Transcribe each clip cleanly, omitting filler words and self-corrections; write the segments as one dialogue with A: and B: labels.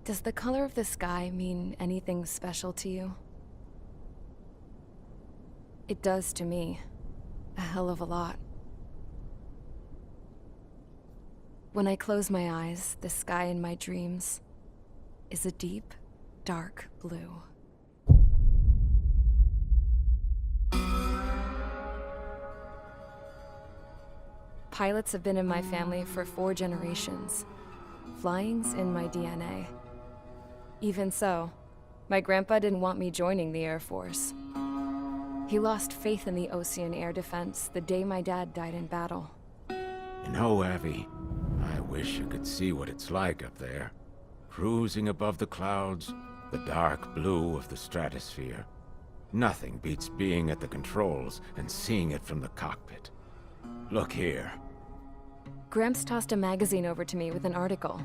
A: Does the color of the sky mean anything special to you? It does to me. A hell of a lot. When I close my eyes, the sky in my dreams is a deep, dark blue. Pilots have been in my family for 4 generations. Flying's in my DNA. Even so, my grandpa didn't want me joining the Air Force. He lost faith in the Ocean Air Defense the day my dad died in battle.
B: You know, Abby, I wish you could see what it's like up there. Cruising above the clouds, the dark blue of the stratosphere. Nothing beats being at the controls and seeing it from the cockpit. Look here.
A: Gramps tossed a magazine over to me with an article.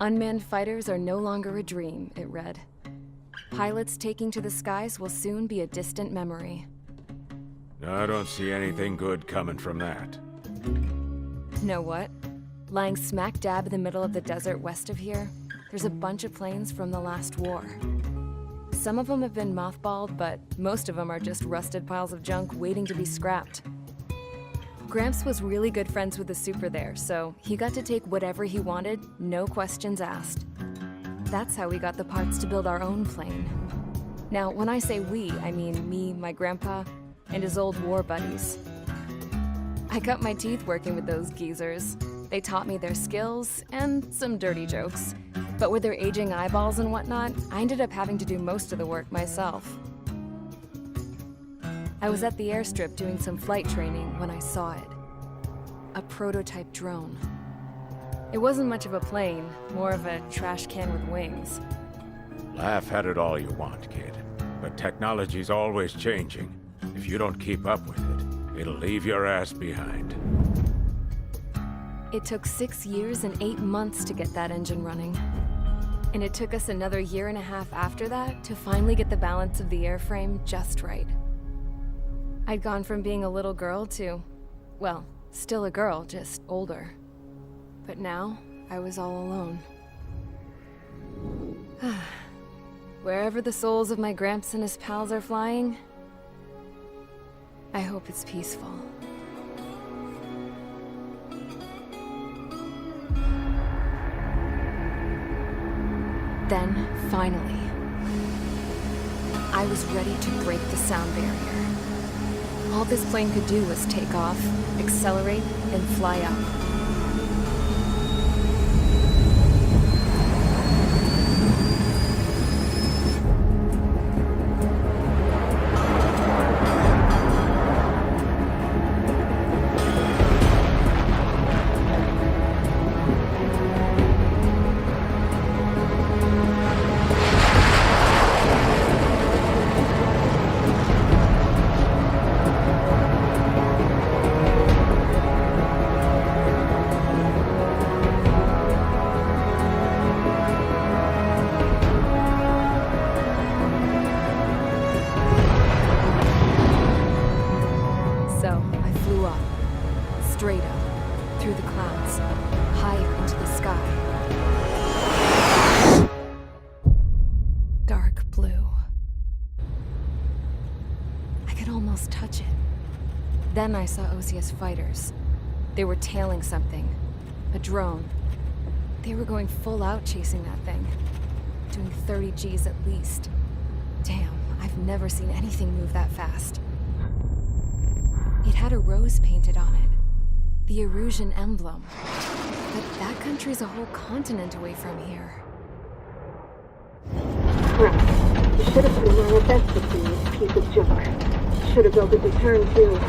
A: Unmanned fighters are no longer a dream, it read. Pilots taking to the skies will soon be a distant memory.
B: I don't see anything good coming from that.
A: Know what? Lying smack dab in the middle of the desert west of here, there's a bunch of planes from the last war. Some of them have been mothballed, but most of them are just rusted piles of junk waiting to be scrapped. Gramps was really good friends with the super there, so he got to take whatever he wanted, no questions asked. That's how we got the parts to build our own plane. Now, when I say we, I mean me, my grandpa, and his old war buddies. I cut my teeth working with those geezers. They taught me their skills and some dirty jokes. But with their aging eyeballs and whatnot, I ended up having to do most of the work myself. I was at the airstrip doing some flight training when I saw it. A prototype drone. It wasn't much of a plane, more of a trash can with wings.
B: Laugh at it all you want, kid. But technology's always changing. If you don't keep up with it, it'll leave your ass behind.
A: It took 6 years and 8 months to get that engine running. And it took us another 1.5 years after that to finally get the balance of the airframe just right. I'd gone from being a little girl to, well, still a girl, just older. But now, I was all alone. Wherever the souls of my Gramps and his pals are flying, I hope it's peaceful. Then, finally, I was ready to break the sound barrier. All this plane could do was take off, accelerate, and fly up. Straight up, through the clouds, higher into the sky. Dark blue. I could almost touch it. Then I saw Osia's fighters. They were tailing something. A drone. They were going full out chasing that thing. Doing 30 Gs at least. Damn, I've never seen anything move that fast. It had a rose painted on it. The Erusian emblem. But that country's a whole continent away from here.
C: Crap. You should have put in our best to see this piece of junk. Should have built a return too.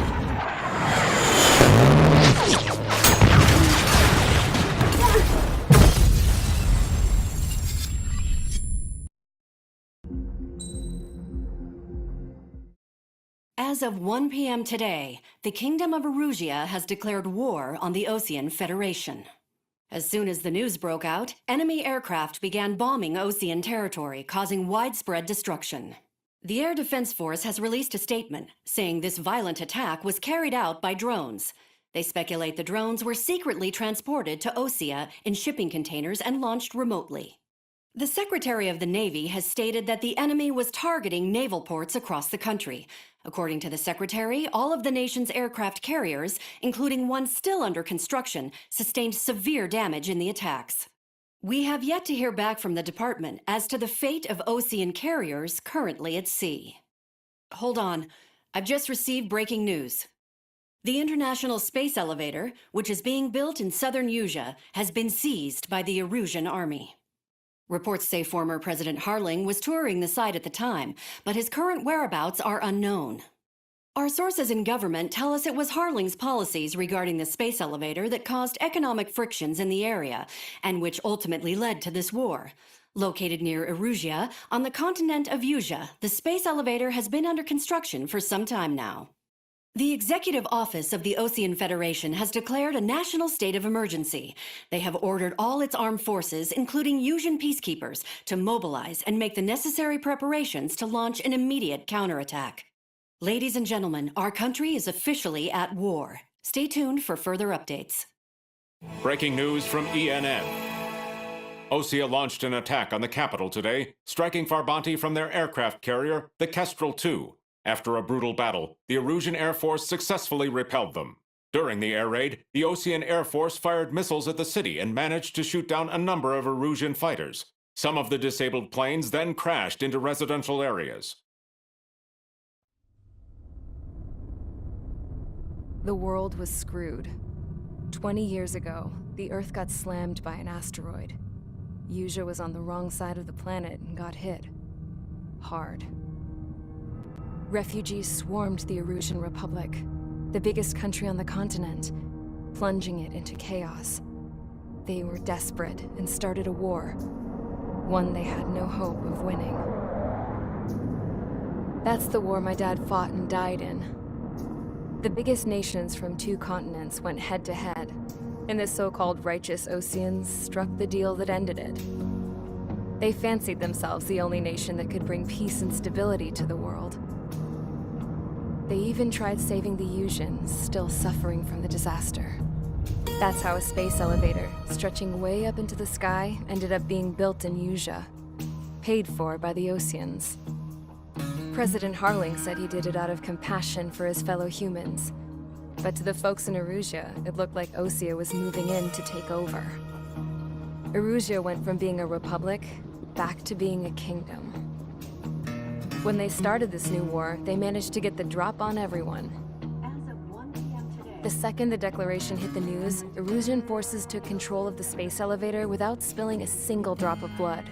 D: As of 1 p.m. today, the Kingdom of Erusia has declared war on the Osean Federation. As soon as the news broke out, enemy aircraft began bombing Osean territory, causing widespread destruction. The Air Defense Force has released a statement saying this violent attack was carried out by drones. They speculate the drones were secretly transported to Osea in shipping containers and launched remotely. The Secretary of the Navy has stated that the enemy was targeting naval ports across the country. According to the Secretary, all of the nation's aircraft carriers, including one still under construction, sustained severe damage in the attacks. We have yet to hear back from the department as to the fate of Ocean carriers currently at sea. Hold on. I've just received breaking news. The International Space Elevator, which is being built in southern Usea, has been seized by the Erusian Army. Reports say former President Harling was touring the site at the time, but his current whereabouts are unknown. Our sources in government tell us it was Harling's policies regarding the space elevator that caused economic frictions in the area, and which ultimately led to this war. Located near Erusia, on the continent of Usea, the space elevator has been under construction for some time now. The Executive Office of the Ocean Federation has declared a national state of emergency. They have ordered all its armed forces, including Usian peacekeepers, to mobilize and make the necessary preparations to launch an immediate counterattack. Ladies and gentlemen, our country is officially at war. Stay tuned for further updates.
E: Breaking news from ENN. Osea launched an attack on the capital today, striking Farbanti from their aircraft carrier, the Kestrel II. After a brutal battle, the Erusian Air Force successfully repelled them. During the air raid, the Ocean Air Force fired missiles at the city and managed to shoot down a number of Erusian fighters. Some of the disabled planes then crashed into residential areas.
A: The world was screwed. 20 years ago, the Earth got slammed by an asteroid. Usea was on the wrong side of the planet and got hit. Hard. Refugees swarmed the Erusian Republic, the biggest country on the continent, plunging it into chaos. They were desperate and started a war, one they had no hope of winning. That's the war my dad fought and died in. The biggest nations from 2 continents went head-to-head, and the so-called righteous Oceans struck the deal that ended it. They fancied themselves the only nation that could bring peace and stability to the world. They even tried saving the Usians, still suffering from the disaster. That's how a space elevator, stretching way up into the sky, ended up being built in Usea, paid for by the Oceans. President Harling said he did it out of compassion for his fellow humans. But to the folks in Erusia, it looked like Osea was moving in to take over. Erusia went from being a republic back to being a kingdom. When they started this new war, they managed to get the drop on everyone.
D: As of 1 p.m. today,
A: The second the declaration hit the news, Erusian forces took control of the space elevator without spilling a single drop of blood.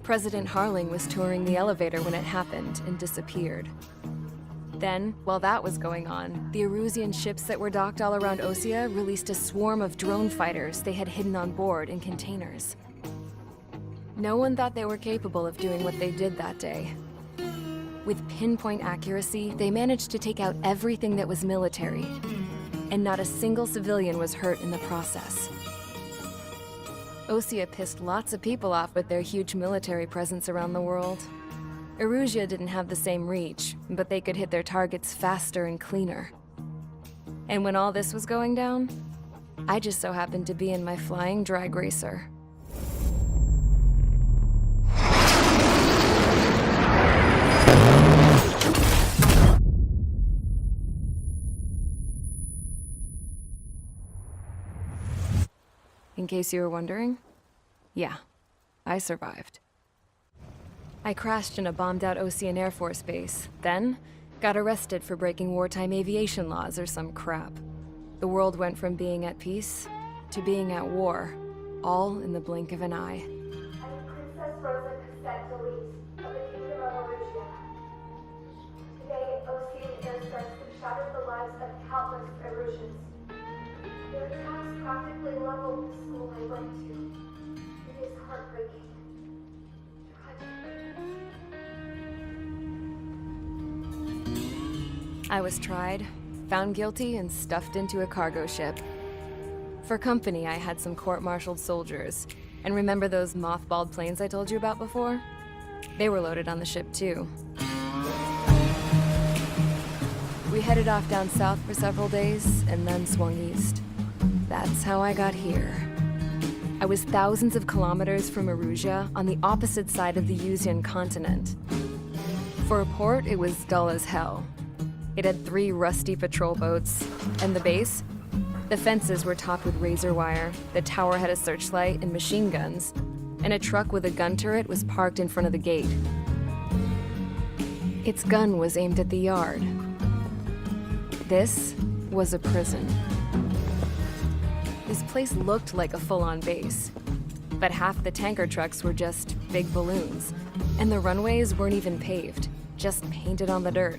A: President Harling was touring the elevator when it happened and disappeared. Then, while that was going on, the Erusian ships that were docked all around Osea released a swarm of drone fighters they had hidden on board in containers. No one thought they were capable of doing what they did that day. With pinpoint accuracy, they managed to take out everything that was military, and not a single civilian was hurt in the process. Osea pissed lots of people off with their huge military presence around the world. Erusia didn't have the same reach, but they could hit their targets faster and cleaner. And when all this was going down, I just so happened to be in my flying drag racer. In case you were wondering, yeah, I survived. I crashed in a bombed-out Ocean Air Force base, then got arrested for breaking wartime aviation laws or some crap. The world went from being at peace to being at war, all in the blink of an eye.
C: I am Princess Rosa Cassette Delise of the Kingdom of Erusia. Today, Ocean airstrikes have shattered the lives of countless Erusians. Their attacks practically leveled the school I went to. It is heartbreaking.
A: I was tried, found guilty, and stuffed into a cargo ship. For company, I had some court-martialed soldiers. And remember those mothballed planes I told you about before? They were loaded on the ship, too. We headed off down south for several days, and then swung east. That's how I got here. I was thousands of kilometers from Erusia on the opposite side of the Yuzian continent. For a port, it was dull as hell. It had 3 rusty patrol boats, and the base? The fences were topped with razor wire, the tower had a searchlight and machine guns, and a truck with a gun turret was parked in front of the gate. Its gun was aimed at the yard. This was a prison. This place looked like a full-on base, but half the tanker trucks were just big balloons, and the runways weren't even paved, just painted on the dirt.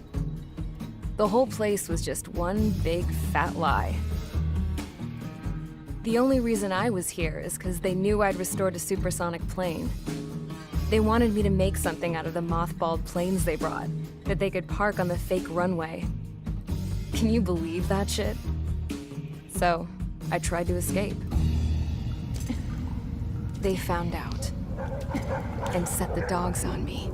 A: The whole place was just one big fat lie. The only reason I was here is because they knew I'd restored a supersonic plane. They wanted me to make something out of the mothballed planes they brought, that they could park on the fake runway. Can you believe that shit? So, I tried to escape. They found out and set the dogs on me.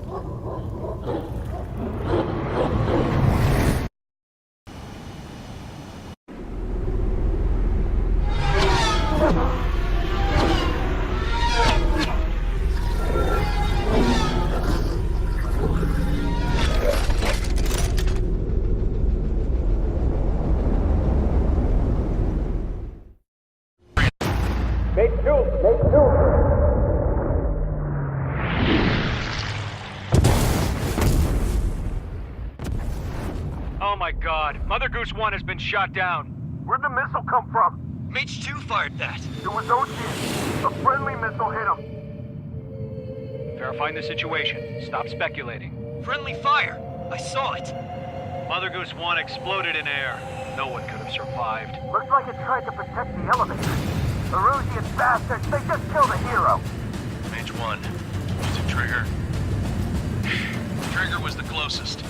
F: Oh my god, Mother Goose 1 has been shot down.
G: Where'd the missile come from?
F: Mage 2 fired that.
G: It was Ocean. A friendly missile hit him.
F: Verifying the situation. Stop speculating.
H: Friendly fire! I saw it!
F: Mother Goose 1 exploded in air. No one could have survived.
G: Looks like it tried to protect the elevator. The Rusian bastards, they just killed a hero.
H: Mage 1. Was it Trigger? Trigger was the closest.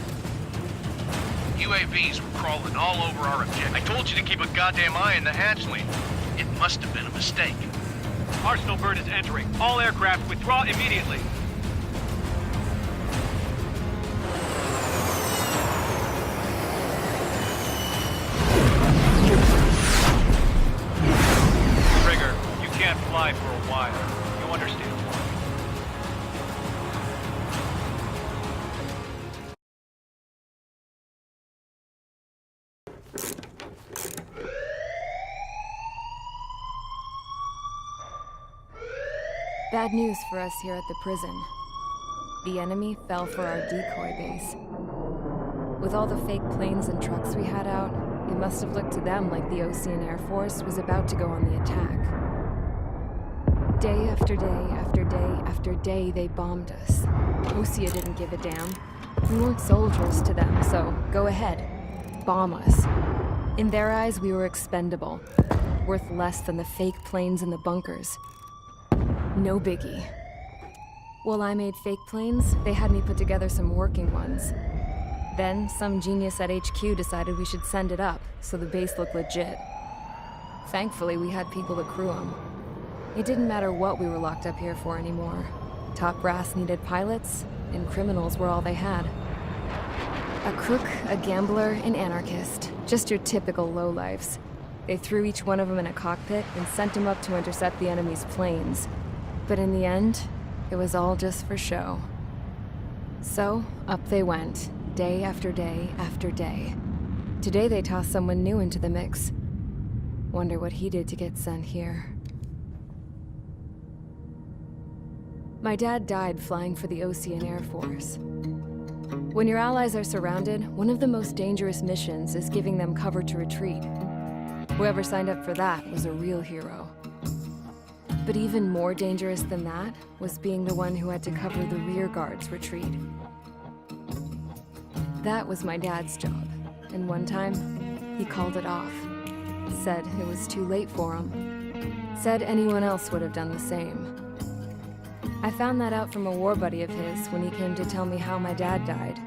H: UAVs were crawling all over our objective. I told you to keep a goddamn eye on the hatchling. It must have been a mistake.
F: Arsenal bird is entering. All aircraft withdraw immediately. Trigger, you can't fly for a while. You understand why.
A: Bad news for us here at the prison. The enemy fell for our decoy base. With all the fake planes and trucks we had out, it must have looked to them like the Ocean Air Force was about to go on the attack. Day after day after day after day, they bombed us. Osea didn't give a damn. We weren't soldiers to them, so go ahead. Bomb us. In their eyes, we were expendable. Worth less than the fake planes in the bunkers. No biggie. While I made fake planes, they had me put together some working ones. Then, some genius at HQ decided we should send it up, so the base looked legit. Thankfully, we had people to crew them. It didn't matter what we were locked up here for anymore. Top brass needed pilots, and criminals were all they had. A crook, a gambler, an anarchist. Just your typical lowlifes. They threw each one of them in a cockpit and sent them up to intercept the enemy's planes. But in the end, it was all just for show. So, up they went, day after day after day. Today they tossed someone new into the mix. Wonder what he did to get sent here. My dad died flying for the Ocean Air Force. When your allies are surrounded, one of the most dangerous missions is giving them cover to retreat. Whoever signed up for that was a real hero. But even more dangerous than that was being the one who had to cover the rear guard's retreat. That was my dad's job, and one time, he called it off. Said it was too late for him. Said anyone else would have done the same. I found that out from a war buddy of his when he came to tell me how my dad died.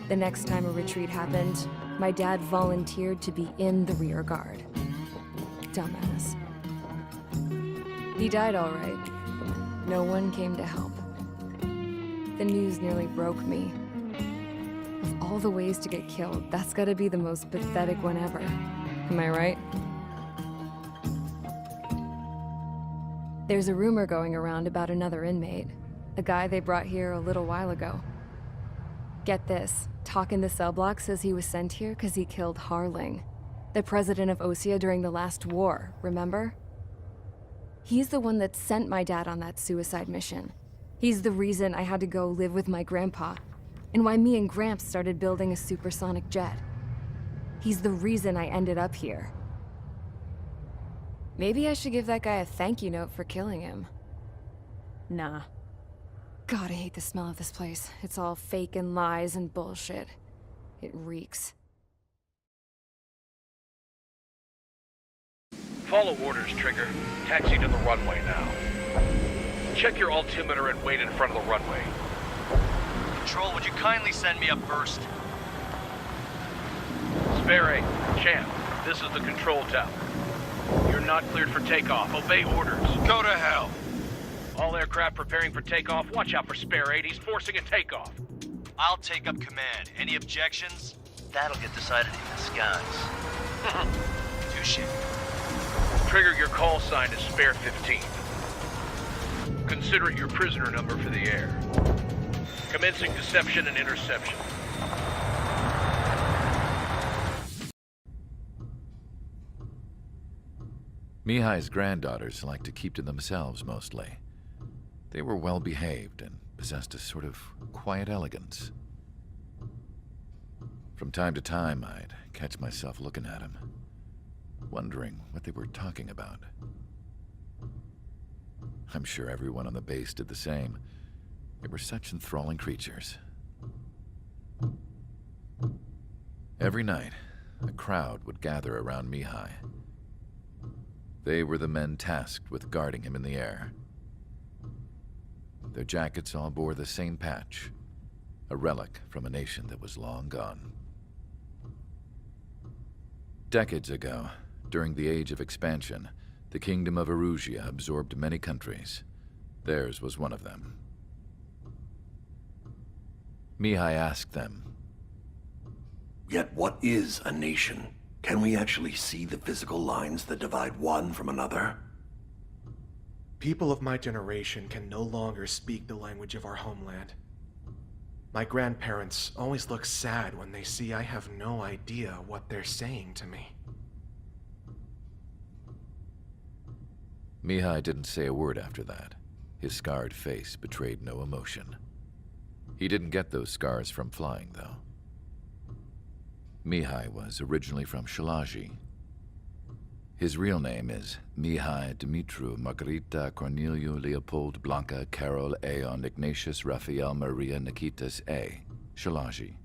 A: The next time a retreat happened, my dad volunteered to be in the rear guard. Dumbass. He died all right. No one came to help. The news nearly broke me. Of all the ways to get killed, that's gotta be the most pathetic one ever. Am I right? There's a rumor going around about another inmate, a guy they brought here a little while ago. Get this, talk in the cell block says he was sent here because he killed Harling, the president of Osea during the last war, remember? He's the one that sent my dad on that suicide mission. He's the reason I had to go live with my grandpa, and why me and Gramps started building a supersonic jet. He's the reason I ended up here. Maybe I should give that guy a thank you note for killing him. Nah. God, I hate the smell of this place. It's all fake and lies and bullshit. It reeks.
H: Follow orders, Trigger. Taxi to the runway now. Check your altimeter and wait in front of the runway.
I: Control, would you kindly send me up first?
H: Spare 8, Champ, this is the control tower. You're not cleared for takeoff. Obey orders.
I: Go to hell.
H: All aircraft preparing for takeoff. Watch out for Spare 8. He's forcing a takeoff.
I: I'll take up command. Any objections? That'll get decided in the skies. Touche.
H: Trigger, your call sign is Spare 15. Consider it your prisoner number for the air. Commencing deception and interception.
J: Mihai's granddaughters liked to keep to themselves mostly. They were well behaved and possessed a sort of quiet elegance. From time to time, I'd catch myself looking at them, wondering what they were talking about. I'm sure everyone on the base did the same. They were such enthralling creatures. Every night, a crowd would gather around Mihai. They were the men tasked with guarding him in the air. Their jackets all bore the same patch, a relic from a nation that was long gone. Decades ago, during the Age of Expansion, the Kingdom of Erusia absorbed many countries. Theirs was one of them. Mihai asked them,
K: "Yet what is a nation? Can we actually see the physical lines that divide one from another?"
L: People of my generation can no longer speak the language of our homeland. My grandparents always look sad when they see I have no idea what they're saying to me.
J: Mihai didn't say a word after that. His scarred face betrayed no emotion. He didn't get those scars from flying, though. Mihai was originally from Shalaji. His real name is Mihai Dumitru Margarita Corneliu Leopold Blanca Carol Aeon Ignatius Raphael Maria Nikitas A. Shalaji.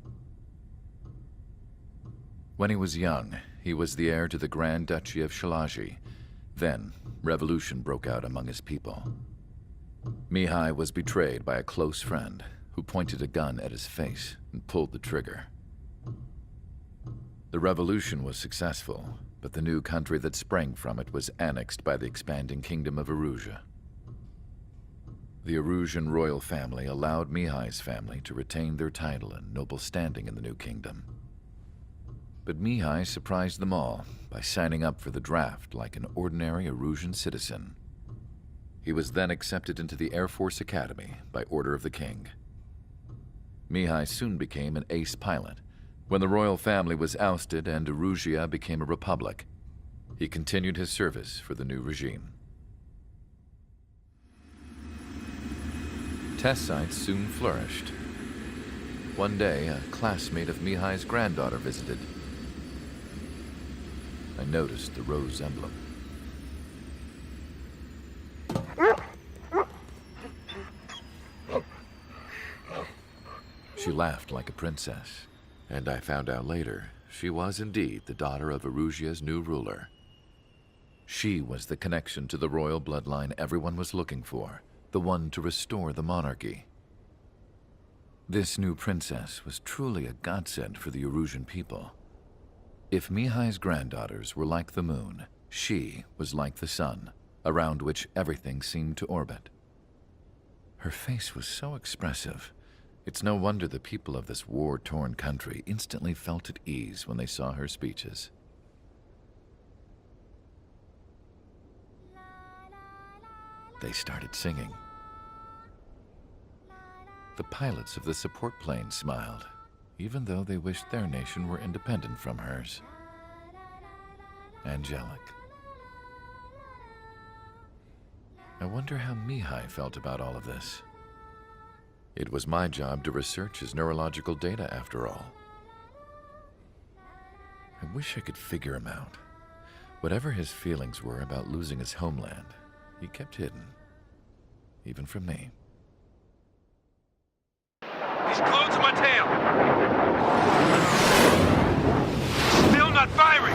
J: When he was young, he was the heir to the Grand Duchy of Shalaji. Then, revolution broke out among his people. Mihai was betrayed by a close friend who pointed a gun at his face and pulled the trigger. The revolution was successful, but the new country that sprang from it was annexed by the expanding Kingdom of Erusia. The Erusian royal family allowed Mihai's family to retain their title and noble standing in the new kingdom. But Mihai surprised them all by signing up for the draft like an ordinary Erusian citizen. He was then accepted into the Air Force Academy by order of the king. Mihai soon became an ace pilot. When the royal family was ousted and Erusia became a republic, he continued his service for the new regime. Test sites soon flourished. One day, a classmate of Mihai's granddaughter visited. I noticed the rose emblem. She laughed like a princess. And I found out later, she was indeed the daughter of Erusia's new ruler. She was the connection to the royal bloodline everyone was looking for, the one to restore the monarchy. This new princess was truly a godsend for the Erusian people. If Mihai's granddaughters were like the moon, she was like the sun, around which everything seemed to orbit. Her face was so expressive. It's no wonder the people of this war-torn country instantly felt at ease when they saw her speeches. they started singing. The pilots of the support plane smiled, even though they wished their nation were independent from hers. Angelic. I wonder how Mihai felt about all of this. It was my job to research his neurological data, after all. I wish I could figure him out. Whatever his feelings were about losing his homeland, he kept hidden, even from me.
F: He's glued to my tail. Still not firing.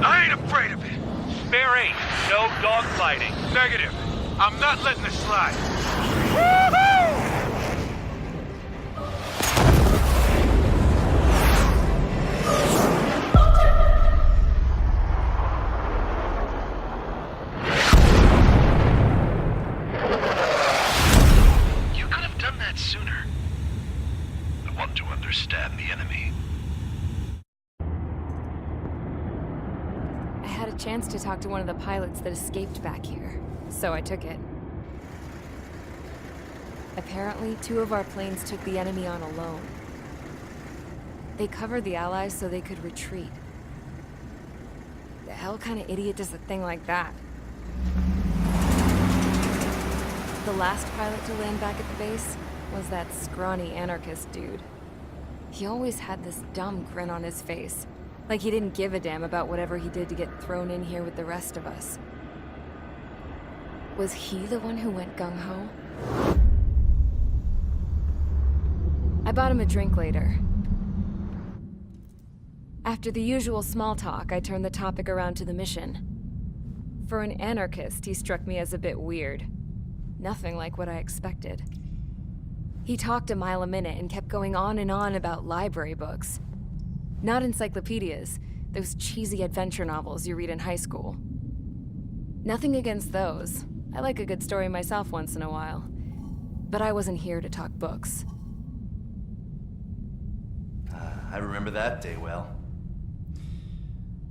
F: I ain't afraid of it. There ain't no dogfighting. Negative. I'm not letting this slide. Woohoo!
I: You could have done that sooner. I want to understand the enemy.
A: I had a chance to talk to one of the pilots that escaped back here, so I took it. Apparently, 2 of our planes took the enemy on alone. They covered the Allies so they could retreat. The hell kind of idiot does a thing like that? The last pilot to land back at the base was that scrawny anarchist dude. He always had this dumb grin on his face, like he didn't give a damn about whatever he did to get thrown in here with the rest of us. Was he the one who went gung-ho? I bought him a drink later. After the usual small talk, I turned the topic around to the mission. For an anarchist, he struck me as a bit weird. Nothing like what I expected. He talked a mile a minute and kept going on and on about library books. Not encyclopedias, those cheesy adventure novels you read in high school. Nothing against those. I like a good story myself once in a while. But I wasn't here to talk books.
I: I remember that day well.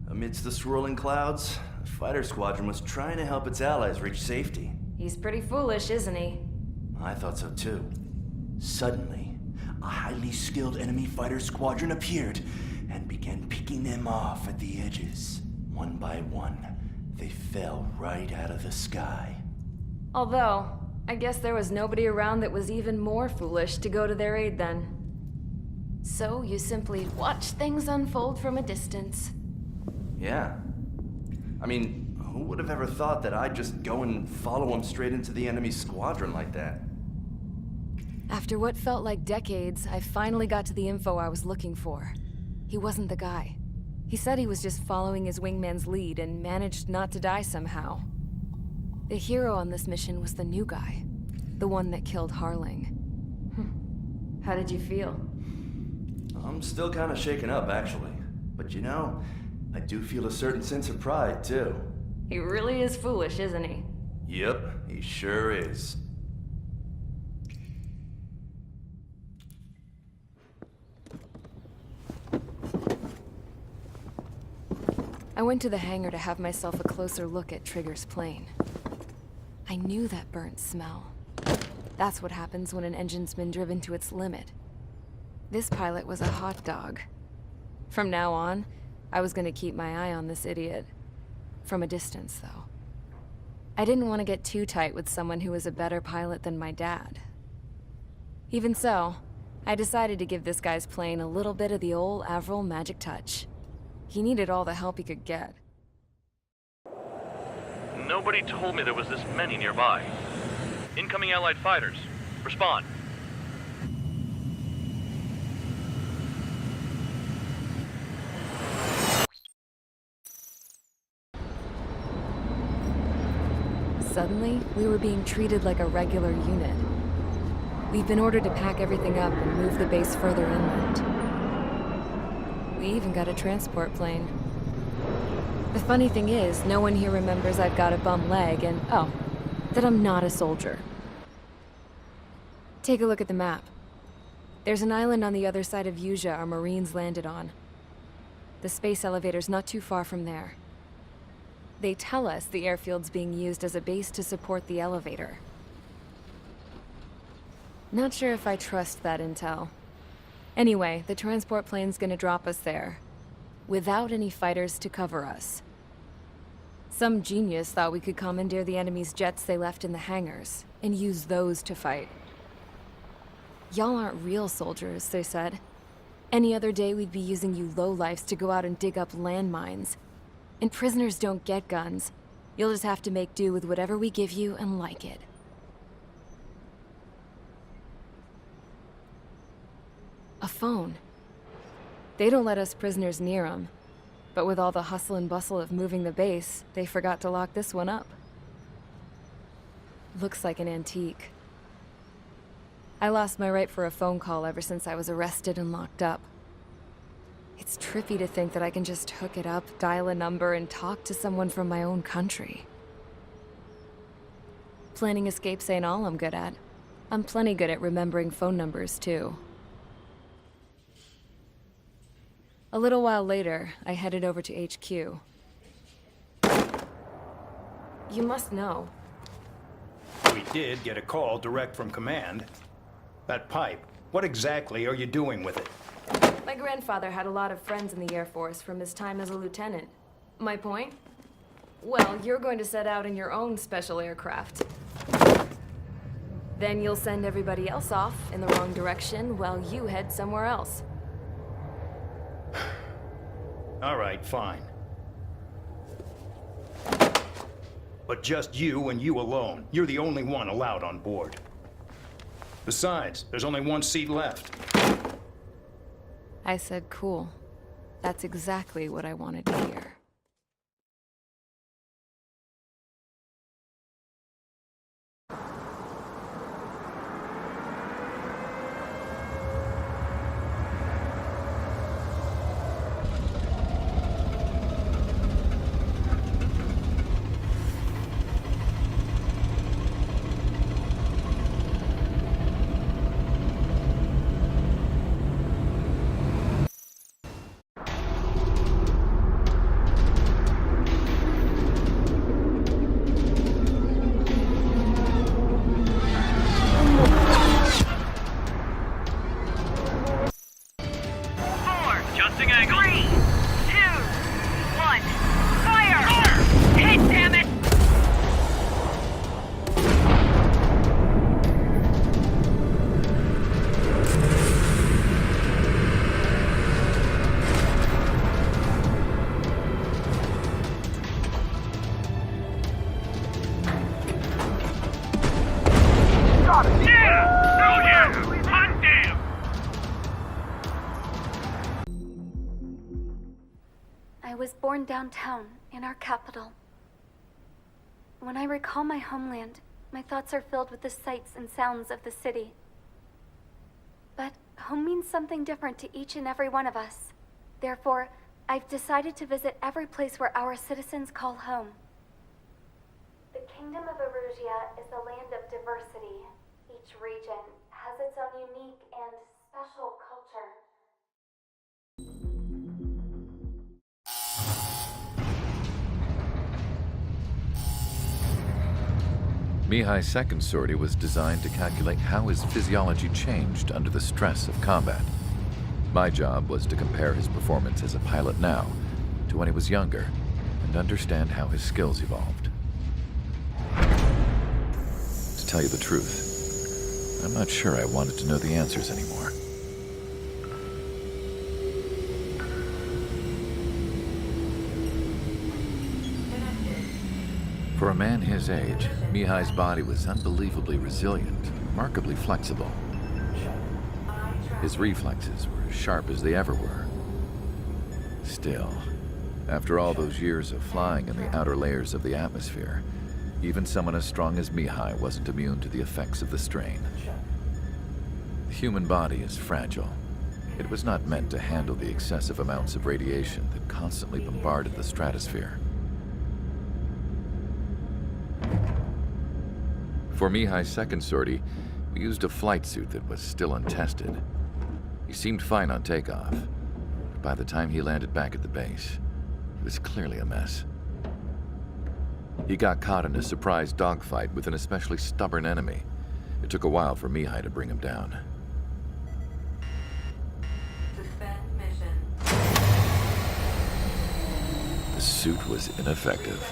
I: Amidst the swirling clouds, the fighter squadron was trying to help its allies reach safety.
A: He's pretty foolish, isn't he?
I: I thought so too. Suddenly, a highly skilled enemy fighter squadron appeared and began picking them off at the edges. One by one, they fell right out of the sky.
A: Although, I guess there was nobody around that was even more foolish to go to their aid then. So you simply watch things unfold from a distance.
I: Yeah. I mean, who would have ever thought that I'd just go and follow him straight into the enemy squadron like that?
A: After what felt like decades, I finally got to the info I was looking for. He wasn't the guy. He said he was just following his wingman's lead and managed not to die somehow. The hero on this mission was the new guy. The one that killed Harling. How did you feel?
I: I'm still kind of shaken up, actually. But you know, I do feel a certain sense of pride, too.
A: He really is foolish, isn't he?
I: Yep, he sure is.
A: I went to the hangar to have myself a closer look at Trigger's plane. I knew that burnt smell. That's what happens when an engine's been driven to its limit. This pilot was a hot dog. From now on, I was gonna keep my eye on this idiot. From a distance, though. I didn't want to get too tight with someone who was a better pilot than my dad. Even so, I decided to give this guy's plane a little bit of the old Avril magic touch. He needed all the help he could get.
F: Nobody told me there was this many nearby. Incoming Allied fighters. Respond.
A: Suddenly, we were being treated like a regular unit. We've been ordered to pack everything up and move the base further inland. We even got a transport plane. The funny thing is, no one here remembers I've got a bum leg and, oh, that I'm not a soldier. Take a look at the map. There's an island on the other side of Yuja our Marines landed on. The space elevator's not too far from there. They tell us the airfield's being used as a base to support the elevator. Not sure if I trust that intel. Anyway, the transport plane's gonna drop us there, without any fighters to cover us. Some genius thought we could commandeer the enemy's jets they left in the hangars, and use those to fight. Y'all aren't real soldiers, they said. Any other day we'd be using you lowlifes to go out and dig up landmines. And prisoners don't get guns. You'll just have to make do with whatever we give you and like it. A phone. They don't let us prisoners near them. But with all the hustle and bustle of moving the base, they forgot to lock this one up. Looks like an antique. I lost my right for a phone call ever since I was arrested and locked up. It's trippy to think that I can just hook it up, dial a number, and talk to someone from my own country. Planning escapes ain't all I'm good at. I'm plenty good at remembering phone numbers, too. A little while later, I headed over to HQ. You must know.
M: We did get a call direct from command. That pipe, what exactly are you doing with it?
A: My grandfather had a lot of friends in the Air Force from his time as a lieutenant. My point? Well, you're going to set out in your own special aircraft. Then you'll send everybody else off in the wrong direction while you head somewhere else.
M: All right, fine. But just you and you alone. You're the only one allowed on board. Besides, there's only one seat left.
A: I said cool. That's exactly what I wanted to hear.
C: I was born downtown, in our capital. When I recall my homeland, my thoughts are filled with the sights and sounds of the city. But home means something different to each and every one of us. Therefore, I've decided to visit every place where our citizens call home. The Kingdom of Erusia is a land of diversity. Each region has its own unique and special culture.
J: Mihai's second sortie was designed to calculate how his physiology changed under the stress of combat. My job was to compare his performance as a pilot now to when he was younger and understand how his skills evolved. To tell you the truth, I'm not sure I wanted to know the answers anymore. For a man his age, Mihai's body was unbelievably resilient, remarkably flexible. His reflexes were as sharp as they ever were. Still, after all those years of flying in the outer layers of the atmosphere, even someone as strong as Mihai wasn't immune to the effects of the strain. The human body is fragile. It was not meant to handle the excessive amounts of radiation that constantly bombarded the stratosphere. For Mihai's second sortie, we used a flight suit that was still untested. He seemed fine on takeoff, but by the time he landed back at the base, he was clearly a mess. He got caught in a surprise dogfight with an especially stubborn enemy. It took a while for Mihai to bring him down. The suit was ineffective.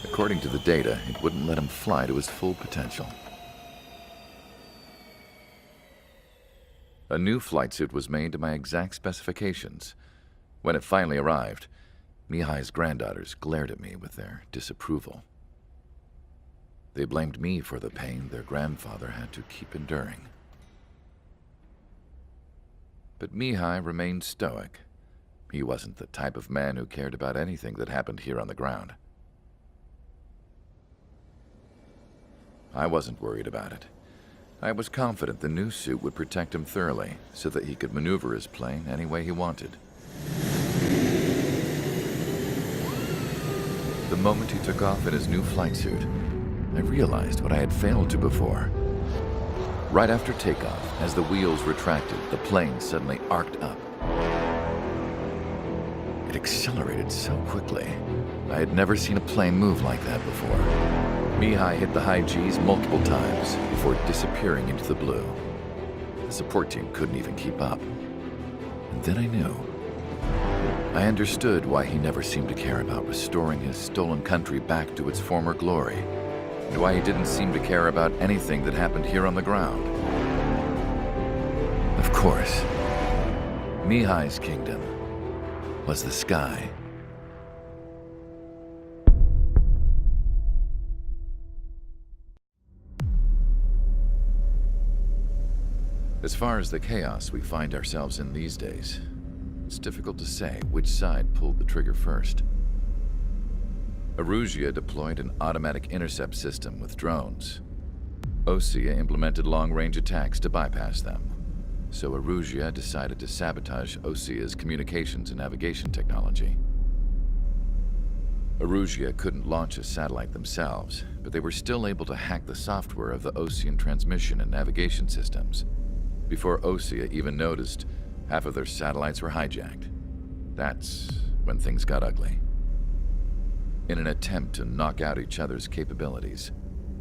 J: According to the data, it wouldn't let him fly to his full potential. A new flight suit was made to my exact specifications. When it finally arrived, Mihai's granddaughters glared at me with their disapproval. They blamed me for the pain their grandfather had to keep enduring. But Mihai remained stoic. He wasn't the type of man who cared about anything that happened here on the ground. I wasn't worried about it. I was confident the new suit would protect him thoroughly so that he could maneuver his plane any way he wanted. The moment he took off in his new flight suit, I realized what I had failed to before. Right after takeoff, as the wheels retracted, the plane suddenly arced up. It accelerated so quickly. I had never seen a plane move like that before. Mihai hit the high G's multiple times before disappearing into the blue. The support team couldn't even keep up. And then I knew. I understood why he never seemed to care about restoring his stolen country back to its former glory, and why he didn't seem to care about anything that happened here on the ground. Of course, Mihai's kingdom was the sky. As far as the chaos we find ourselves in these days, it's difficult to say which side pulled the trigger first. Erusia deployed an automatic intercept system with drones. Osea implemented long-range attacks to bypass them. So Erusia decided to sabotage Osea's communications and navigation technology. Erusia couldn't launch a satellite themselves, but they were still able to hack the software of the Osean transmission and navigation systems. Before Osea even noticed, half of their satellites were hijacked. That's when things got ugly. In an attempt to knock out each other's capabilities,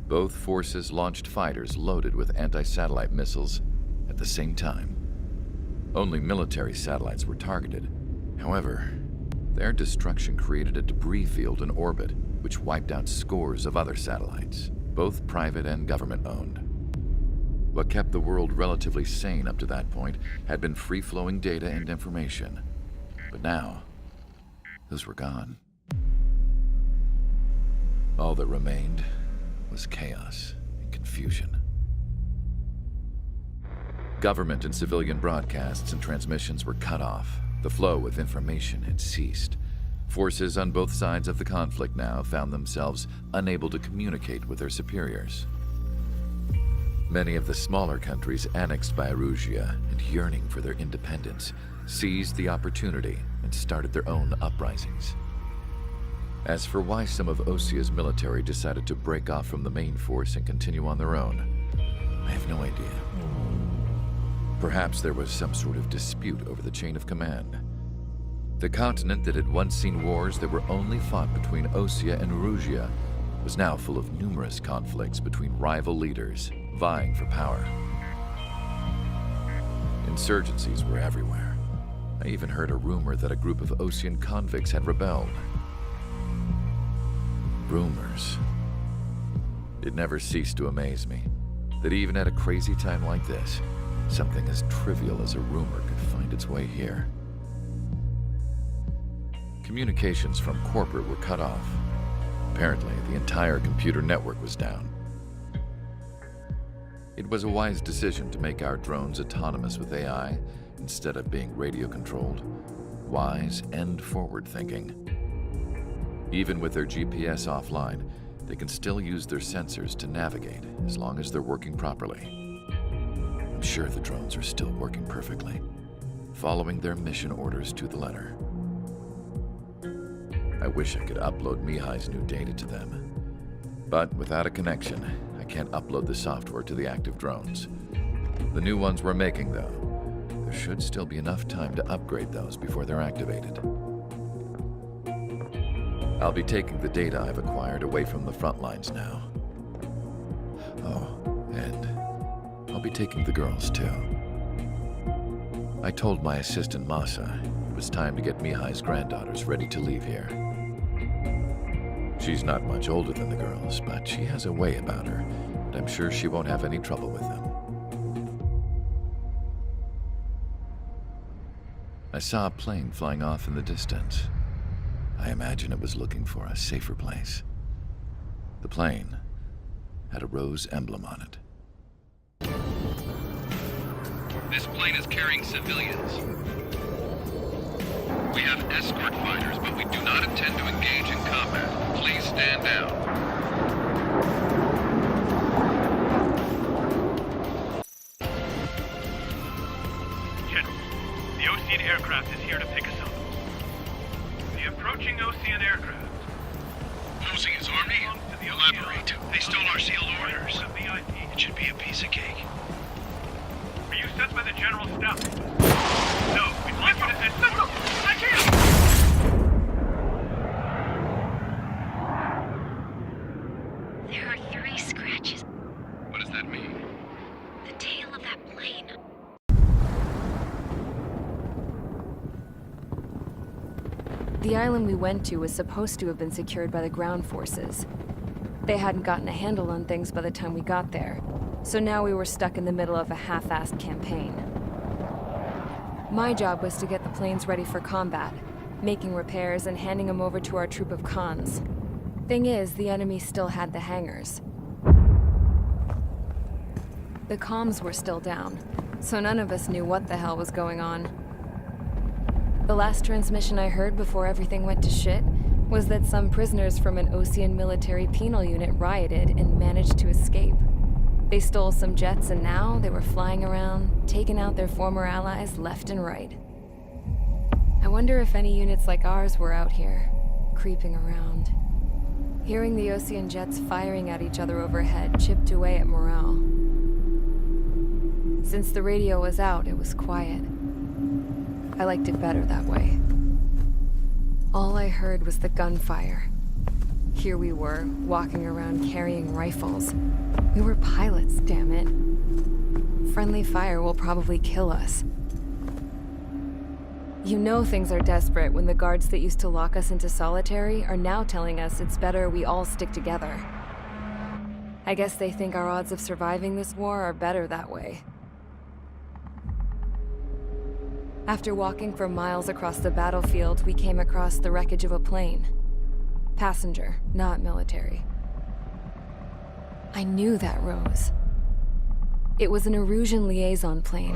J: both forces launched fighters loaded with anti-satellite missiles at the same time. Only military satellites were targeted. However, their destruction created a debris field in orbit, which wiped out scores of other satellites, both private and government-owned. What kept the world relatively sane up to that point had been free-flowing data and information. But now, those were gone. All that remained was chaos and confusion. Government and civilian broadcasts and transmissions were cut off. The flow of information had ceased. Forces on both sides of the conflict now found themselves unable to communicate with their superiors. Many of the smaller countries annexed by Erusia and yearning for their independence seized the opportunity and started their own uprisings. As for why some of Osea's military decided to break off from the main force and continue on their own, I have no idea. Perhaps there was some sort of dispute over the chain of command. The continent that had once seen wars that were only fought between Osea and Erusia was now full of numerous conflicts between rival leaders vying for power. Insurgencies were everywhere. I even heard a rumor that a group of Osean convicts had rebelled. Rumors. It never ceased to amaze me that even at a crazy time like this, something as trivial as a rumor could find its way here. Communications from corporate were cut off. Apparently, the entire computer network was down. It was a wise decision to make our drones autonomous with AI instead of being radio-controlled. Wise and forward-thinking. Even with their GPS offline, they can still use their sensors to navigate as long as they're working properly. I'm sure the drones are still working perfectly, following their mission orders to the letter. I wish I could upload Mihai's new data to them. But without a connection, I can't upload the software to the active drones. The new ones we're making, though, there should still be enough time to upgrade those before they're activated. I'll be taking the data I've acquired away from the front lines now. Oh, and I'll be taking the girls too. I told my assistant Masa it was time to get Mihai's granddaughters ready to leave here. She's not much older than the girls, but she has a way about her, and I'm sure she won't have any trouble with them. I saw a plane flying off in the distance. I imagine it was looking for a safer place. The plane had a rose emblem on it.
N: This plane is carrying civilians. We have escort fighters, but we do not intend to engage in combat. Please stand down.
F: General, the Ocean aircraft is here to pick us up. The approaching Ocean aircraft.
N: Losing his army? Elaborate. They stole our sealed orders. It should be a piece of cake.
F: Are you sent by the General Staff? No, we'd like you to send... No, I can't!
O: There are 3 scratches.
N: What does that mean?
O: The tail of that plane.
A: The island we went to was supposed to have been secured by the ground forces. They hadn't gotten a handle on things by the time we got there, so now we were stuck in the middle of a half-assed campaign. My job was to get the planes ready for combat, making repairs and handing them over to our troop of cons. Thing is, the enemy still had the hangars. The comms were still down, so none of us knew what the hell was going on. The last transmission I heard before everything went to shit was that some prisoners from an Ocean military penal unit rioted and managed to escape. They stole some jets and now they were flying around, taking out their former allies left and right. I wonder if any units like ours were out here, creeping around. Hearing the Ocean jets firing at each other overhead chipped away at morale. Since the radio was out, it was quiet. I liked it better that way. All I heard was the gunfire. Here we were, walking around carrying rifles. We were pilots, damn it. Friendly fire will probably kill us. You know things are desperate when the guards that used to lock us into solitary are now telling us it's better we all stick together. I guess they think our odds of surviving this war are better that way. After walking for miles across the battlefield, we came across the wreckage of a plane. Passenger, not military. I knew that rose. It was an Erusian liaison plane.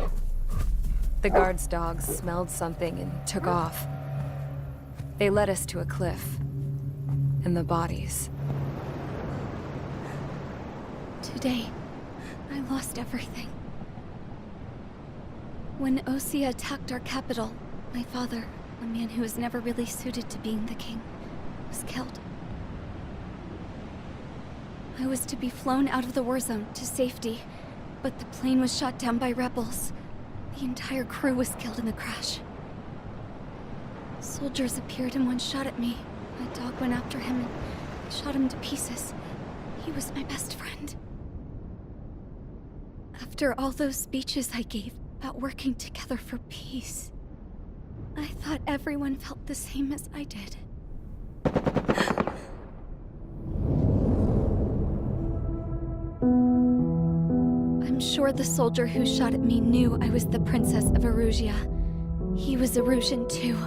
A: The guard's dogs smelled something and took off. They led us to a cliff. And the bodies.
O: Today, I lost everything. When Osea attacked our capital, my father, a man who was never really suited to being the king, was killed. I was to be flown out of the war zone to safety, but the plane was shot down by rebels. The entire crew was killed in the crash. Soldiers appeared and one shot at me. My dog went after him and shot him to pieces. He was my best friend. After all those speeches I gave about working together for peace, I thought everyone felt the same as I did. I'm sure the soldier who shot at me knew I was the Princess of Erusia. He was Erusian too.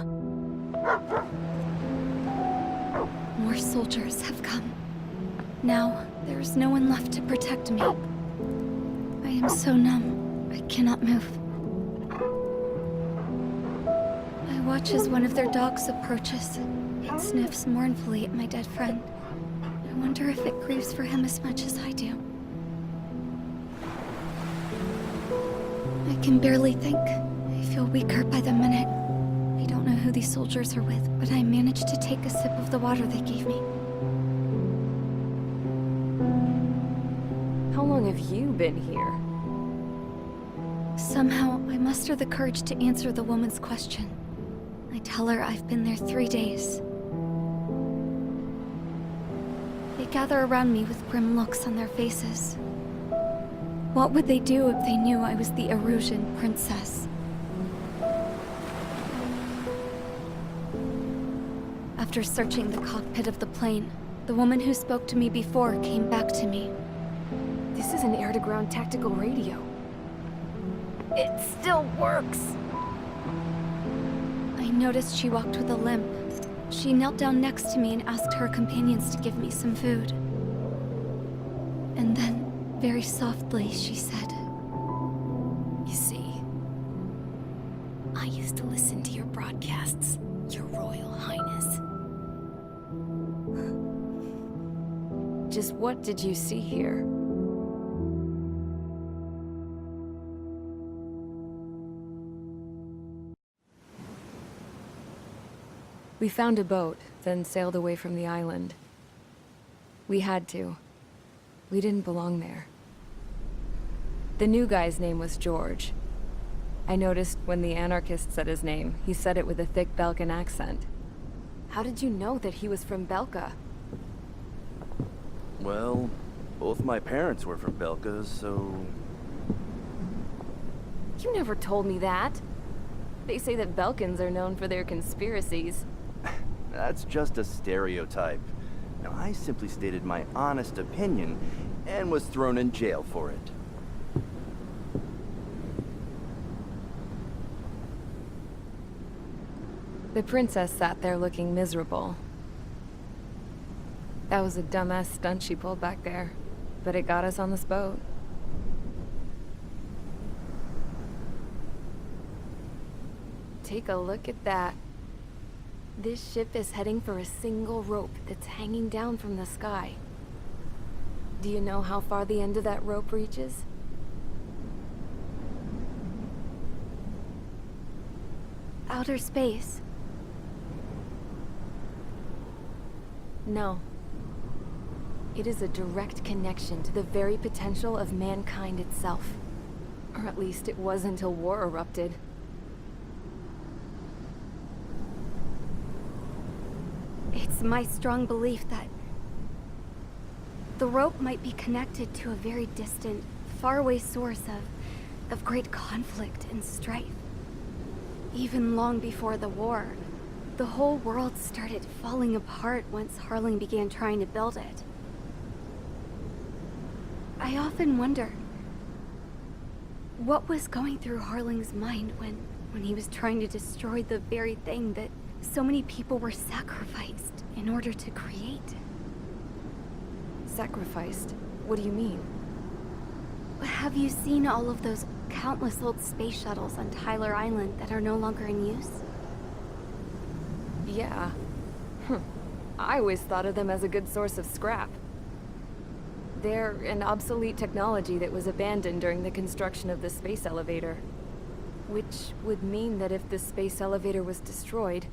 O: More soldiers have come. Now, there is no one left to protect me. I am so numb, I cannot move. I watch as one of their dogs approaches. It sniffs mournfully at my dead friend. I wonder if it grieves for him as much as I do. I can barely think. I feel weaker by the minute. I don't know who these soldiers are with, but I managed to take a sip of the water they gave me.
A: How long have you been here?
O: Somehow, I muster the courage to answer the woman's question. I tell her I've been there 3 days. They gather around me with grim looks on their faces. What would they do if they knew I was the Erusian princess? After searching the cockpit of the plane, the woman who spoke to me before came back to me.
A: This is an air-to-ground tactical radio. It still works!
O: I noticed she walked with a limp. She knelt down next to me and asked her companions to give me some food. And then, very softly, she said,
A: You see, I used to listen to your broadcasts, Your Royal Highness. Just what did you see here? We found a boat, then sailed away from the island. We had to. We didn't belong there. The new guy's name was George. I noticed when the anarchist said his name, he said it with a thick Belkan accent. How did you know that he was from Belka?
I: Well, both my parents were from Belka, so...
A: You never told me that. They say that Belkans are known for their conspiracies.
I: That's just a stereotype. Now, I simply stated my honest opinion and was thrown in jail for it.
A: The princess sat there looking miserable. That was a dumbass stunt she pulled back there, but it got us on this boat. Take a look at that. This ship is heading for a single rope that's hanging down from the sky. Do you know how far the end of that rope reaches?
O: outer space.
A: No. It is a direct connection to the very potential of mankind itself. Or at least it was until war erupted.
O: It's my strong belief that the rope might be connected to a very distant, faraway source of great conflict and strife. Even long before the war, the whole world started falling apart once Harling began trying to build it. I often wonder what was going through Harling's mind when he was trying to destroy the very thing that so many people were sacrificed in order to create.
A: Sacrificed? What do you mean?
O: Have you seen all of those countless old space shuttles on Tyler Island that are no longer in use?
A: Yeah. I always thought of them as a good source of scrap. They're an obsolete technology that was abandoned during the construction of the space elevator. Which would mean that if the space elevator was destroyed,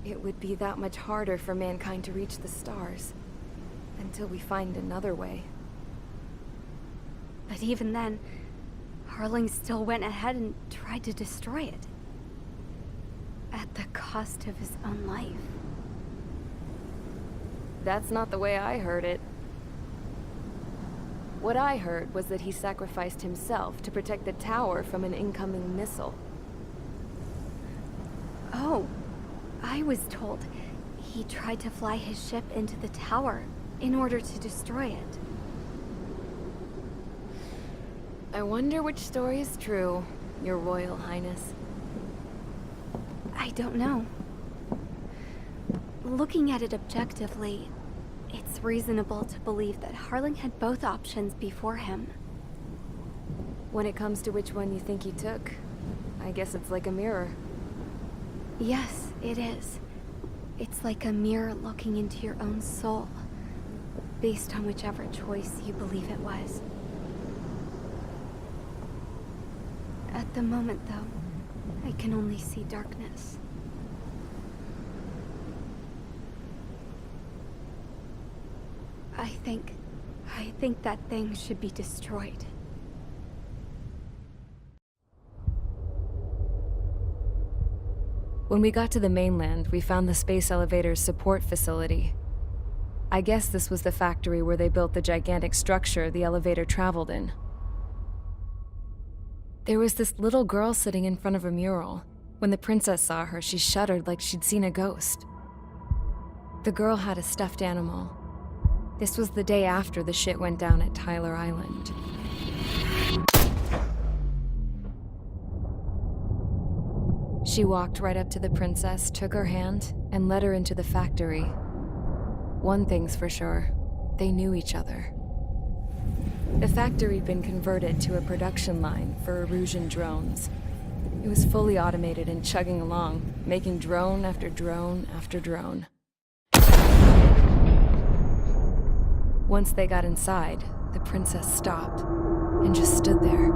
A: it would be that much harder for mankind to reach the stars. Until we find another way.
O: But even then, Harling still went ahead and tried to destroy it. At the cost of his own life.
A: That's not the way I heard it. What I heard was that he sacrificed himself to protect the tower from an incoming missile.
O: Oh, I was told he tried to fly his ship into the tower in order to destroy it.
A: I wonder which story is true, Your Royal Highness.
O: I don't know. Looking at it objectively, it's reasonable to believe that Harling had both options before him.
A: When it comes to which one you think he took, I guess it's like a mirror.
O: Yes, it is. It's like a mirror looking into your own soul, based on whichever choice you believe it was. At the moment, though, I can only see darkness. I think that thing should be destroyed.
A: When we got to the mainland, we found the space elevator's support facility. I guess this was the factory where they built the gigantic structure the elevator traveled in. There was this little girl sitting in front of a mural. When the princess saw her, she shuddered like she'd seen a ghost. The girl had a stuffed animal. This was the day after the shit went down at Tyler Island. She walked right up to the princess, took her hand, and led her into the factory. One thing's for sure, they knew each other. The factory'd been converted to a production line for Erusian drones. It was fully automated and chugging along, making drone after drone after drone. Once they got inside, the princess stopped and just stood there.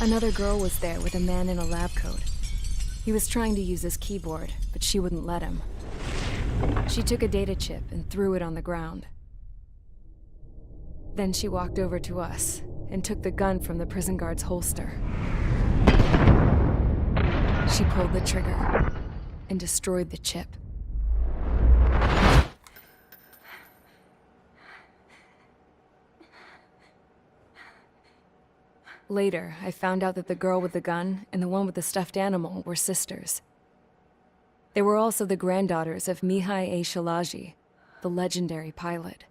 A: Another girl was there with a man in a lab coat. He was trying to use his keyboard, but she wouldn't let him. She took a data chip and threw it on the ground. Then she walked over to us and took the gun from the prison guard's holster. She pulled the trigger and destroyed the chip. Later, I found out that the girl with the gun and the one with the stuffed animal were sisters. They were also the granddaughters of Mihai A. Shalaji, the legendary pilot.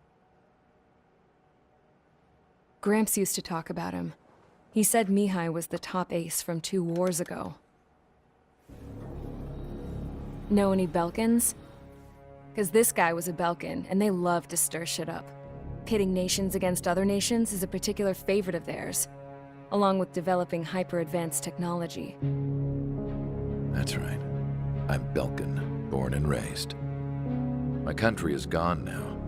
A: Gramps used to talk about him. He said Mihai was the top ace from 2 wars ago. Know any Belkans? Because this guy was a Belkan, and they love to stir shit up. Pitting nations against other nations is a particular favorite of theirs, along with developing hyper-advanced technology.
J: That's right. I'm Belkan, born and raised. My country is gone now.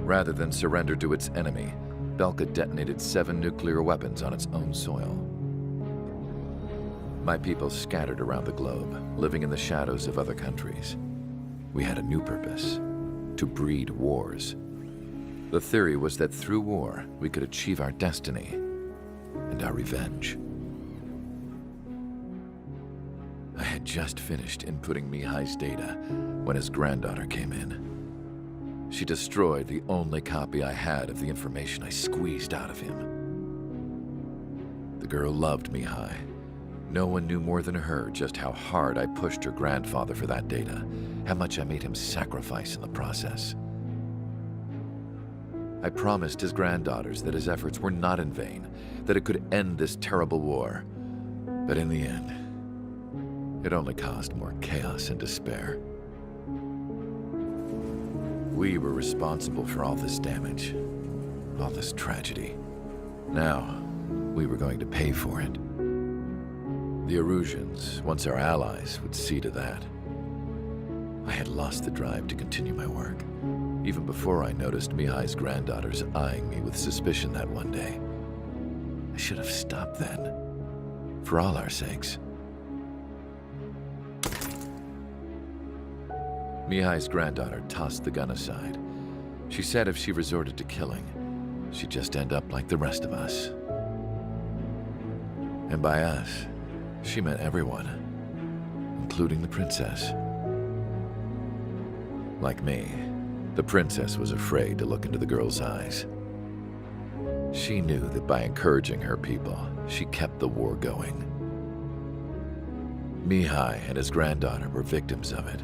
J: Rather than surrender to its enemy, Belka detonated 7 nuclear weapons on its own soil. My people scattered around the globe, living in the shadows of other countries. We had a new purpose: to breed wars. The theory was that through war, we could achieve our destiny and our revenge. I had just finished inputting Mihai's data when his granddaughter came in. She destroyed the only copy I had of the information I squeezed out of him. The girl loved Mihai. No one knew more than her just how hard I pushed her grandfather for that data, how much I made him sacrifice in the process. I promised his granddaughters that his efforts were not in vain, that it could end this terrible war. But in the end, it only caused more chaos and despair. We were responsible for all this damage, all this tragedy. Now, we were going to pay for it. The Erusians, once our allies, would see to that. I had lost the drive to continue my work, even before I noticed Mihai's granddaughters eyeing me with suspicion that one day. I should have stopped then, for all our sakes. Mihai's granddaughter tossed the gun aside. She said if she resorted to killing, she'd just end up like the rest of us. And by us, she meant everyone, including the princess. Like me, the princess was afraid to look into the girl's eyes. She knew that by encouraging her people, she kept the war going. Mihai and his granddaughter were victims of it,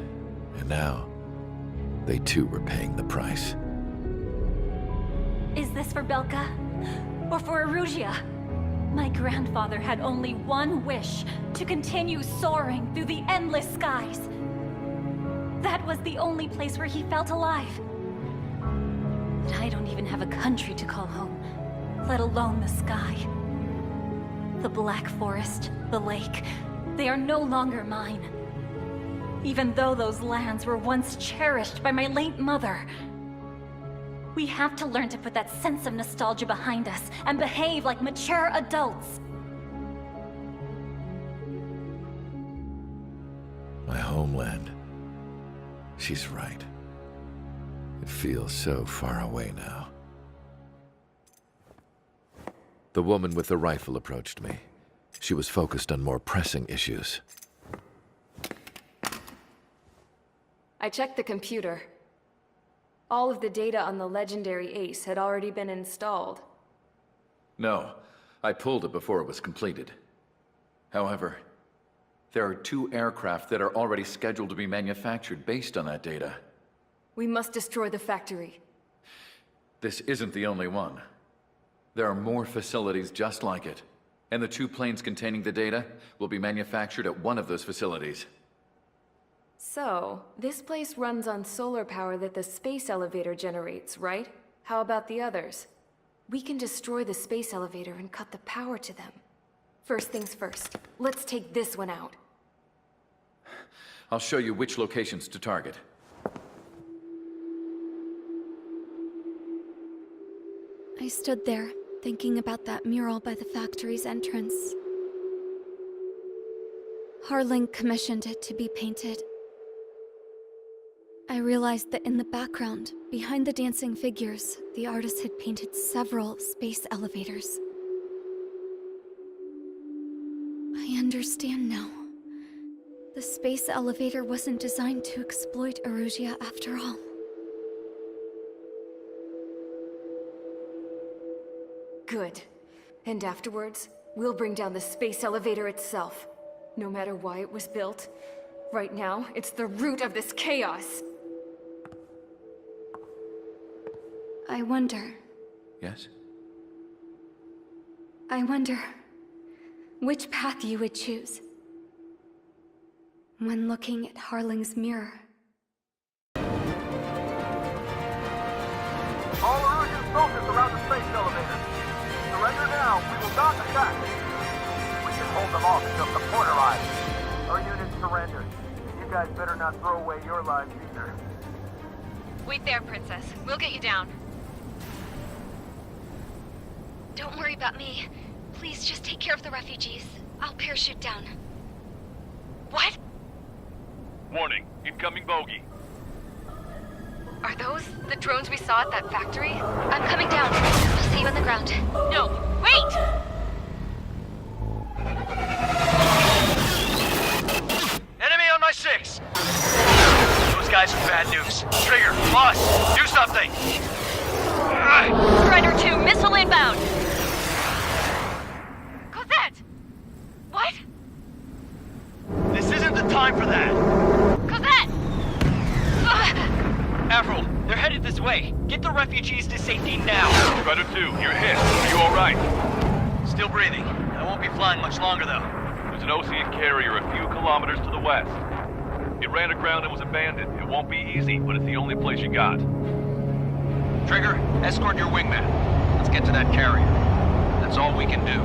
J: and now they too were paying the price.
P: Is this for Belka? Or for Erusia? My grandfather had only one wish: to continue soaring through the endless skies. That was the only place where he felt alive. But I don't even have a country to call home, let alone the sky. The Black Forest, the lake, they are no longer mine. Even though those lands were once cherished by my late mother. We have to learn to put that sense of nostalgia behind us and behave like mature adults.
J: My homeland. She's right. It feels so far away now. The woman with the rifle approached me. She was focused on more pressing issues.
A: I checked the computer. All of the data on the legendary Ace had already been installed.
J: No, I pulled it before it was completed. However, there are 2 aircraft that are already scheduled to be manufactured based on that data.
A: We must destroy the factory.
J: This isn't the only one. There are more facilities just like it, and the 2 planes containing the data will be manufactured at one of those facilities.
A: So, this place runs on solar power that the space elevator generates, right? How about the others? We can destroy the space elevator and cut the power to them. First things first, let's take this one out.
J: I'll show you which locations to target.
O: I stood there, thinking about that mural by the factory's entrance. Harling commissioned it to be painted. I realized that in the background, behind the dancing figures, the artist had painted several space elevators. I understand now. The space elevator wasn't designed to exploit Erusia after all.
A: Good. And afterwards, we'll bring down the space elevator itself. No matter why it was built, right now, it's the root of this chaos.
O: I wonder.
J: Yes?
O: I wonder which path you would choose when looking at Harling's mirror.
G: All Erusian focus around the space elevator. Surrender now. We will not attack. We can hold them off until support arrives. Our units surrendered. You guys better not throw away your lives either.
A: Wait there, Princess. We'll get you down.
O: Don't worry about me. Please just take care of the refugees. I'll parachute down. What?
N: Warning, incoming bogey.
A: Are those the drones we saw at that factory?
O: I'm coming down. I'll see you on the ground.
A: No, wait!
F: Enemy on my 6! Those guys are bad news. Trigger, boss, do something!
P: Strider 2, missile inbound!
A: Cosette! What?
F: This isn't the time for that!
A: Cosette!
F: Avril, they're headed this way. Get the refugees to safety now.
N: Strider 2, you're hit. Are you alright?
F: Still breathing. I won't be flying much longer, though.
N: There's an Ocean carrier a few kilometers to the west. It ran aground and was abandoned. It won't be easy, but it's the only place you got.
H: Trigger, escort your wingman. Let's get to that carrier. That's all we can do.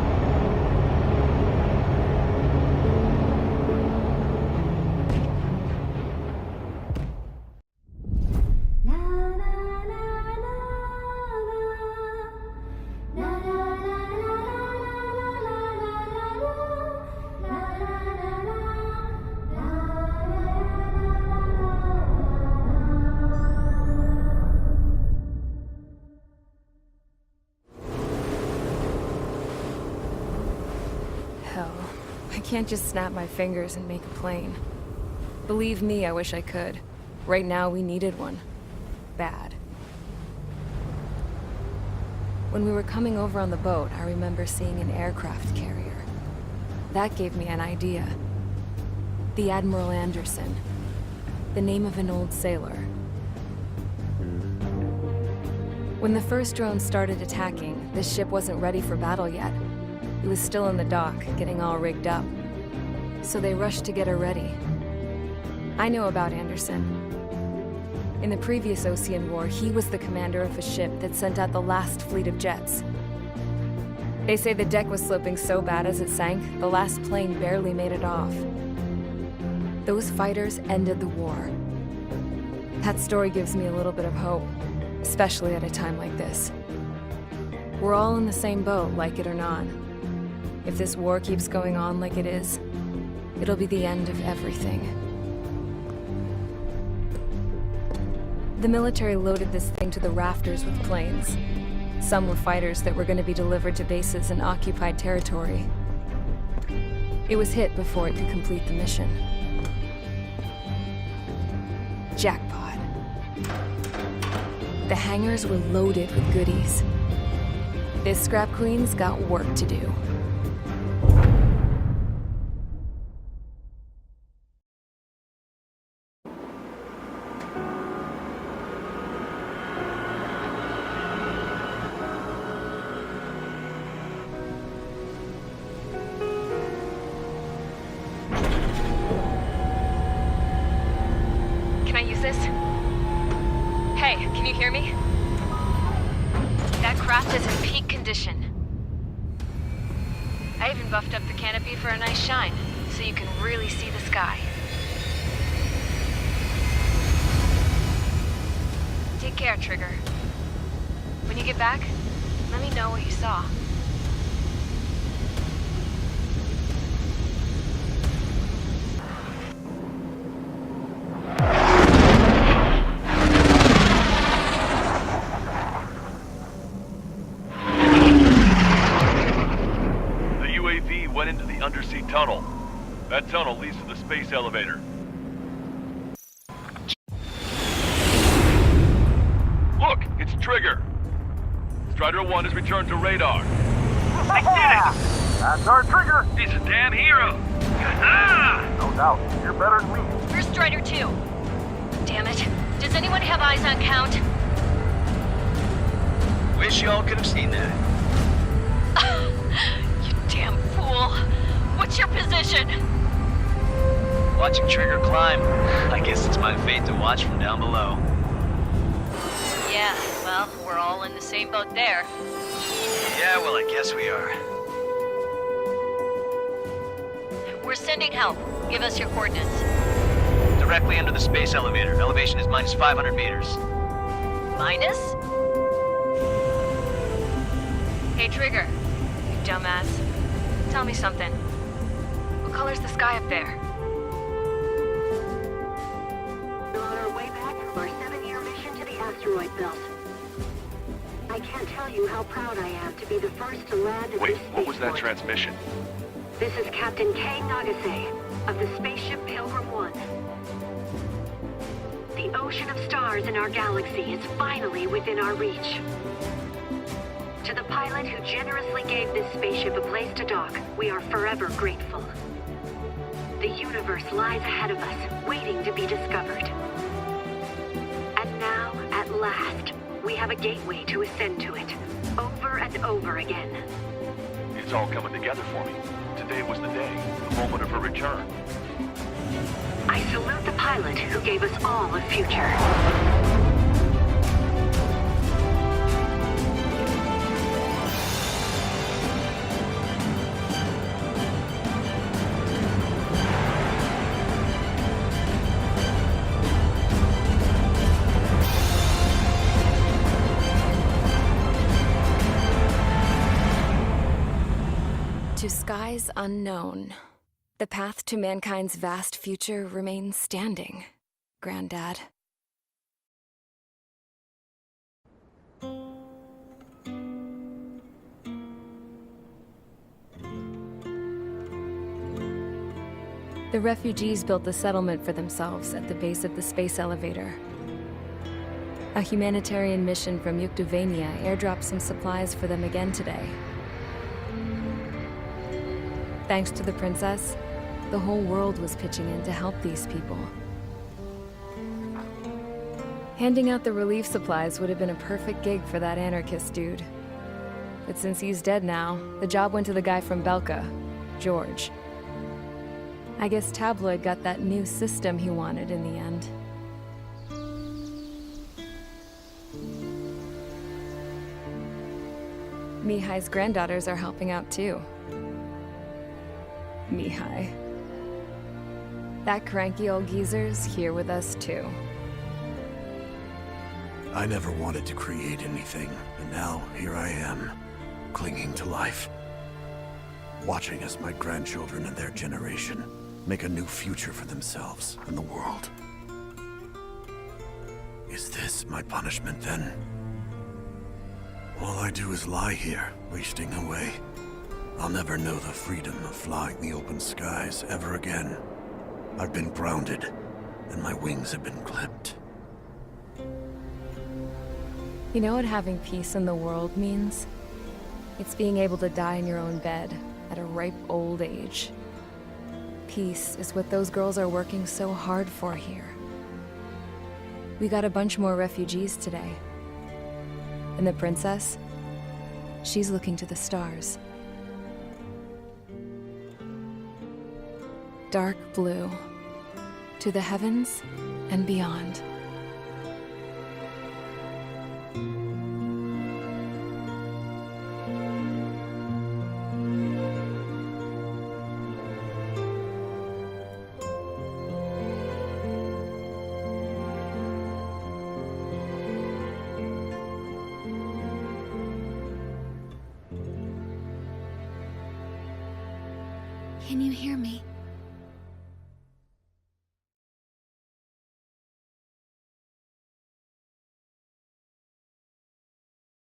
A: I can't just snap my fingers and make a plane. Believe me, I wish I could. Right now, we needed one. Bad. When we were coming over on the boat, I remember seeing an aircraft carrier. That gave me an idea. The Admiral Anderson. The name of an old sailor. When the first drone started attacking, the ship wasn't ready for battle yet. It was still in the dock, getting all rigged up. So they rushed to get her ready. I know about Anderson. In the previous Ocean War, he was the commander of a ship that sent out the last fleet of jets. They say the deck was sloping so bad as it sank, the last plane barely made it off. Those fighters ended the war. That story gives me a little bit of hope, especially at a time like this. We're all in the same boat, like it or not. If this war keeps going on like it is, it'll be the end of everything. The military loaded this thing to the rafters with planes. Some were fighters that were going to be delivered to bases in occupied territory. It was hit before it could complete the mission. Jackpot. The hangars were loaded with goodies. This scrap queen's got work to do. Can I use this? Hey, can you hear me? That craft is in peak condition. I even buffed up the canopy for a nice shine, so you can really see the sky. Take care, Trigger. When you get back, let me know what you saw.
N: Undersea tunnel. That tunnel leads to the space elevator. Look, it's Trigger. Strider 1 has returned to radar.
G: I did it! That's our Trigger!
F: He's a damn hero.
G: No doubt. You're better than me.
A: Here's Strider 2. Damn it. Does anyone have eyes on Count?
Q: Wish y'all could have seen that.
A: You damn fool. What's your position?
Q: Watching Trigger climb. I guess it's my fate to watch from down below.
A: Yeah, well, we're all in the same boat there.
Q: Yeah, well, I guess we are.
A: We're sending help. Give us your coordinates.
Q: Directly under the space elevator. Elevation is minus 500 meters.
A: Minus? Hey, Trigger. You dumbass. Tell me something. What color's the sky up there?
R: We're on our way back from our 7-year mission to the asteroid belt. I can't tell you how proud I am to be the first to land at
N: Wait,
R: this
N: what was that
R: spaceport.
N: transmission?
R: This is Captain Kay Nagase of the spaceship Pilgrim 1. The ocean of stars in our galaxy is finally within our reach. To the pilot who generously gave this spaceship a place to dock, we are forever grateful. The universe lies ahead of us, waiting to be discovered. And now, at last, we have a gateway to ascend to it, over and over again.
N: It's all coming together for me. Today was the day, the moment of her return.
R: I salute the pilot who gave us all a future.
A: To skies unknown, the path to mankind's vast future remains standing, Granddad. The refugees built a settlement for themselves at the base of the space elevator. A humanitarian mission from Yukduvania airdropped some supplies for them again today. Thanks to the princess, the whole world was pitching in to help these people. Handing out the relief supplies would have been a perfect gig for that anarchist dude. But since he's dead now, the job went to the guy from Belka, George. I guess Tabloid got that new system he wanted in the end. Mihai's granddaughters are helping out too. Mihai. That cranky old geezer's here with us too.
K: I never wanted to create anything, and now here I am, clinging to life. Watching as my grandchildren and their generation make a new future for themselves and the world. Is this my punishment then? All I do is lie here, wasting away. I'll never know the freedom of flying the open skies ever again. I've been grounded, and my wings have been clipped.
A: You know what having peace in the world means? It's being able to die in your own bed at a ripe old age. Peace is what those girls are working so hard for here. We got a bunch more refugees today. And the princess? She's looking to the stars. Dark blue. To the heavens and beyond.
O: Can you hear me?